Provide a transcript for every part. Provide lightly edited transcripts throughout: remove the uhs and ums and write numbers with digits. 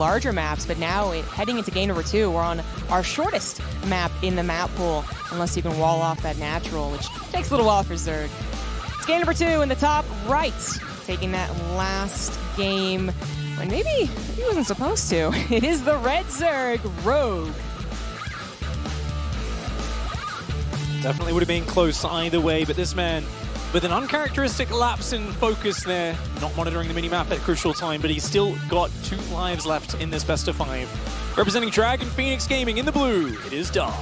larger maps, but now heading into game number 2, we're on our shortest map in the map pool, unless you can wall off that natural, which takes a little while for Zerg. It's game number 2 in the top right, taking that last game when maybe he wasn't supposed to. It is the red Zerg, Rogue. Definitely would have been close either way, but this man with an uncharacteristic lapse in focus there, not monitoring the minimap at a crucial time, but he's still got 2 lives left in this best of 5. Representing Dragon Phoenix Gaming in the blue, it is Dark.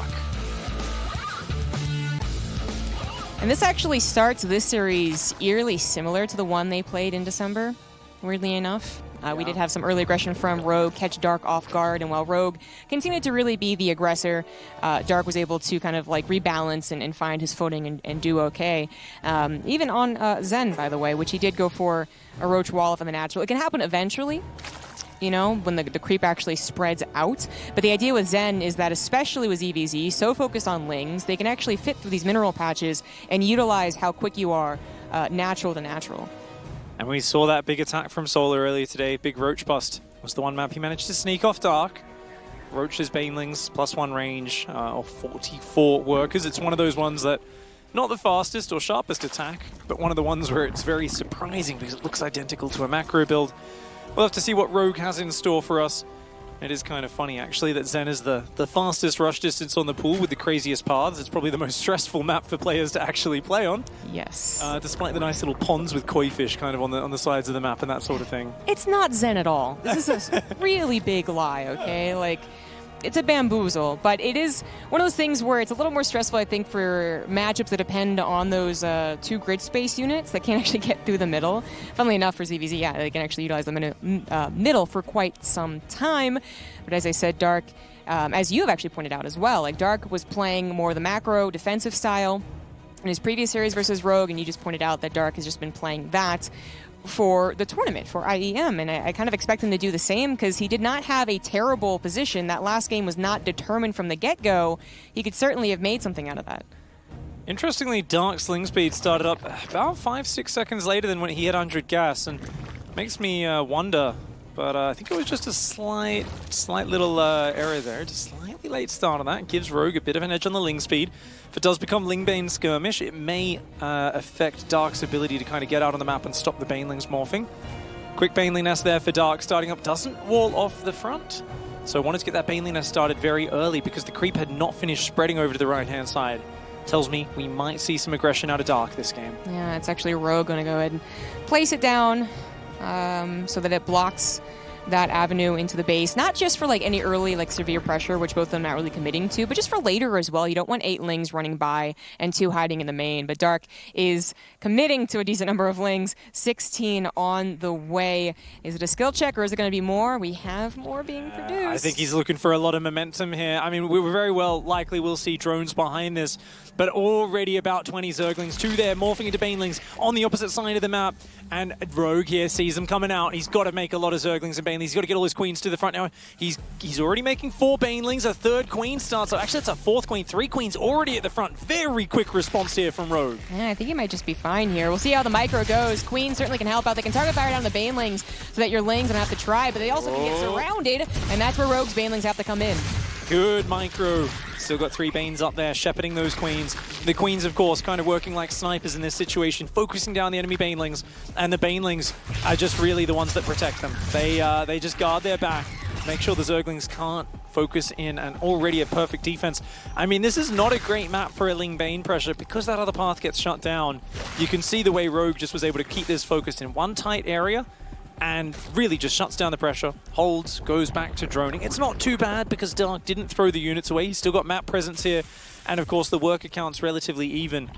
And this actually starts this series eerily similar to the one they played in December, weirdly enough. We did have some early aggression from Rogue, catch Dark off guard, and while Rogue continued to really be the aggressor, Dark was able to kind of like rebalance and find his footing and do okay. Even on Zen, by the way, which he did go for a Roach wall off in the natural. It can happen eventually, you know, when the creep actually spreads out. But the idea with Zen is that, especially with ZvZ, so focused on lings, they can actually fit through these mineral patches and utilize how quick you are natural to natural. And we saw that big attack from Solar earlier today. Big Roach bust was the one map he managed to sneak off Dark. Roach's Banelings, +1 range, of 44 workers. It's one of those ones that, not the fastest or sharpest attack, but one of the ones where it's very surprising because it looks identical to a macro build. We'll have to see what Rogue has in store for us. It is kind of funny, actually, that Zen is the fastest rush distance on the pool with the craziest paths. It's probably the most stressful map for players to actually play on. Yes. Despite the nice little ponds with koi fish kind of on the sides of the map and that sort of thing. It's not Zen at all. This is a really big lie, okay? Like, it's a bamboozle, but it is one of those things where it's a little more stressful, I think, for matchups that depend on those 2 grid space units that can't actually get through the middle. Funnily enough, for ZvZ, yeah, they can actually utilize the middle for quite some time. But as I said, Dark, as you have actually pointed out as well, like Dark was playing more the macro defensive style in his previous series versus Rogue, and you just pointed out that Dark has just been playing that for the tournament, for IEM, and I kind of expect him to do the same because he did not have a terrible position. That last game was not determined from the get-go. He could certainly have made something out of that. Interestingly, Dark's sling speed started up about 5-6 seconds later than when he had 100 gas, and makes me wonder, but I think it was just a slight little error there. Just slightly late start on that. Gives Rogue a bit of an edge on the ling speed. If it does become Ling-Bane skirmish, it may affect Dark's ability to kind of get out on the map and stop the Banelings morphing. Quick Baneling nest there for Dark, starting up, doesn't wall off the front. So I wanted to get that Baneling nest started very early because the creep had not finished spreading over to the right-hand side. Tells me we might see some aggression out of Dark this game. Yeah, it's actually Rogue going to go ahead and place it down so that it blocks that avenue into the base, not just for like any early like severe pressure, which both of them not really committing to, but just for later as well. You don't want 8 lings running by and 2 hiding in the main, but Dark is committing to a decent number of lings, 16 on the way. Is it a skill check or is it going to be more? We have more being produced. I think he's looking for a lot of momentum here. I mean, we very well likely will see drones behind this, but already about 20 Zerglings, 2 there, morphing into Banelings on the opposite side of the map. And Rogue here sees them coming out. He's got to make a lot of Zerglings and Banelings. He's got to get all his queens to the front now. He's already making 4 Banelings. A 3rd queen starts up. Actually, it's a 4th queen. 3 queens already at the front. Very quick response here from Rogue. Yeah, I think he might just be fine here. We'll see how the micro goes. Queen certainly can help out. They can target fire down the Banelings so that your lings don't have to try, but they also can get surrounded, and that's where Rogue's Banelings have to come in. Good micro. Still got 3 Banes up there, shepherding those queens. The queens, of course, kind of working like snipers in this situation, focusing down the enemy Banelings, and the Banelings are just really the ones that protect them. They just guard their back, make sure the Zerglings can't focus in an already a perfect defense. I mean, this is not a great map for a Ling Bane pressure because that other path gets shut down. You can see the way Rogue just was able to keep this focused in one tight area and really just shuts down the pressure, holds, goes back to droning. It's not too bad because Dark didn't throw the units away. He's still got map presence here, and of course the worker count's relatively even.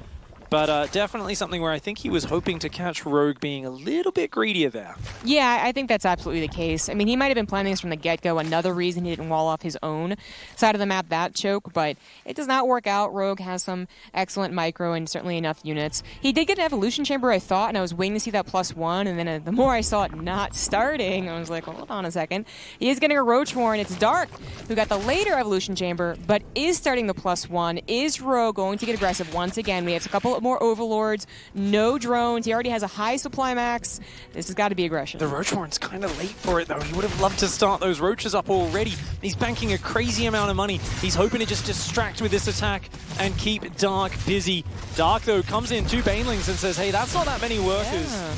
But definitely something where I think he was hoping to catch Rogue being a little bit greedier there. Yeah, I think that's absolutely the case. I mean, he might have been planning this from the get-go. Another reason he didn't wall off his own side of the map, that choke, but it does not work out. Rogue has some excellent micro and certainly enough units. He did get an evolution chamber, I thought, and I was waiting to see that +1, and then the more I saw it not starting, I was like, hold on a second. He is getting a Roach Horn. It's Dark who got the later evolution chamber, but is starting the +1. Is Rogue going to get aggressive once again? We have a couple more overlords, no drones. He already has a high supply max. This has got to be aggression. The Roach Warren's kind of late for it, though. He would have loved to start those Roaches up already. He's banking a crazy amount of money. He's hoping to just distract with this attack and keep Dark busy. Dark, though, comes in 2 Banelings and says, hey, that's not that many workers. Yeah.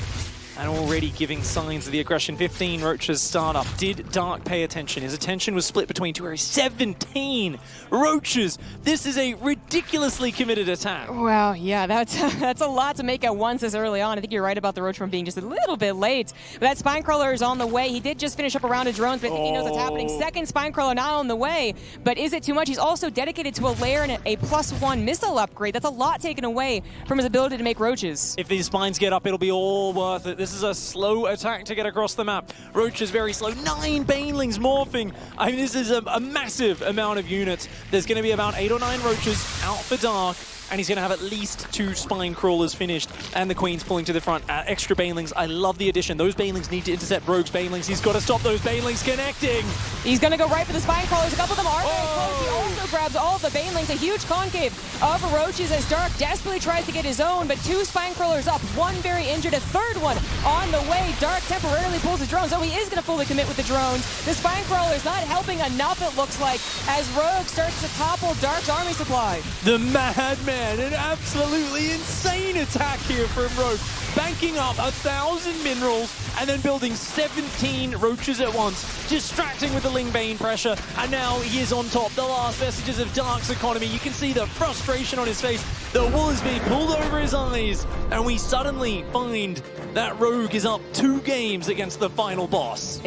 And already giving signs of the aggression. 15 Roaches start up. Did Dark pay attention? His attention was split between 17 Roaches. This is a ridiculously committed attack. Wow, yeah, that's a lot to make at once this early on. I think you're right about the Roach Worm being just a little bit late. But that Spinecrawler is on the way. He did just finish up a round of drones, but I think he knows what's happening. Second Spinecrawler now on the way. But is it too much? He's also dedicated to a lair and a +1 missile upgrade. That's a lot taken away from his ability to make Roaches. If these spines get up, it'll be all worth it. This is a slow attack to get across the map. Roach is very slow. 9 Banelings morphing. I mean, this is a massive amount of units. There's going to be about 8 or 9 Roaches out for Dark, and he's going to have at least 2 Spine Crawlers finished, and the Queen's pulling to the front. Extra Banelings. I love the addition. Those Banelings need to intercept Rogue's Banelings. He's got to stop those Banelings connecting. He's going to go right for the Spine Crawlers. A couple of them are very close. He also grabs all of the Banelings. A huge concave of Roaches as Dark desperately tries to get his own, but 2 Spine Crawlers up, 1 very injured, a 3rd one on the way. Dark temporarily pulls his drones. Oh, he is going to fully commit with the drones. The Spine Crawler's not helping enough, it looks like, as Rogue starts to topple Dark's army supply. The Madman, an absolutely insane attack here from Rogue. Banking up 1,000 minerals and then building 17 Roaches at once, distracting with the Lingbane pressure, and now he is on top. The last vestiges of Dark's economy. You can see the frustration on his face. The wool is being pulled over his eyes, and we suddenly find that Rogue is up 2 games against the final boss.